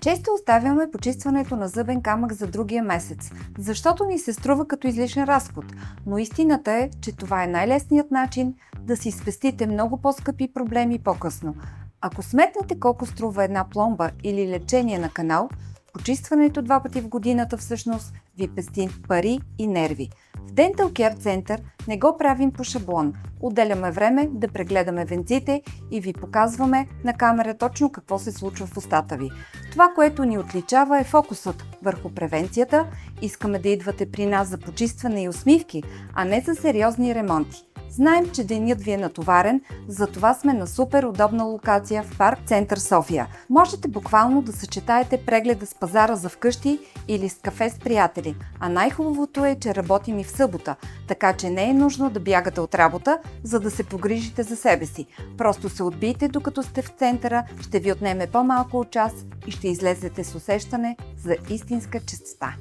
Често оставяме почистването на зъбен камък за другия месец, защото ни се струва като излишен разход, но истината е, че това е най-лесният начин да си спестите много по-скъпи проблеми по-късно. Ако сметнете колко струва една пломба или лечение на канал, почистването 2 пъти в годината всъщност ви пести пари и нерви. В Dental Care Center не го правим по шаблон. Отделяме време да прегледаме венците и ви показваме на камера точно какво се случва в устата ви. Това, което ни отличава, е фокусът върху превенцията. Искаме да идвате при нас за почистване и усмивки, а не за сериозни ремонти. Знаем, че денят ви е натоварен, затова сме на супер удобна локация в Парк Център София. Можете буквално да съчетаете прегледа с пазара за вкъщи или с кафе с приятели. А най-хубавото е, че работим и в събота, така че не е нужно да бягате от работа, за да се погрижите за себе си. Просто се отбийте докато сте в центъра, ще ви отнеме по-малко от час и ще излезете с усещане за истинска чистота.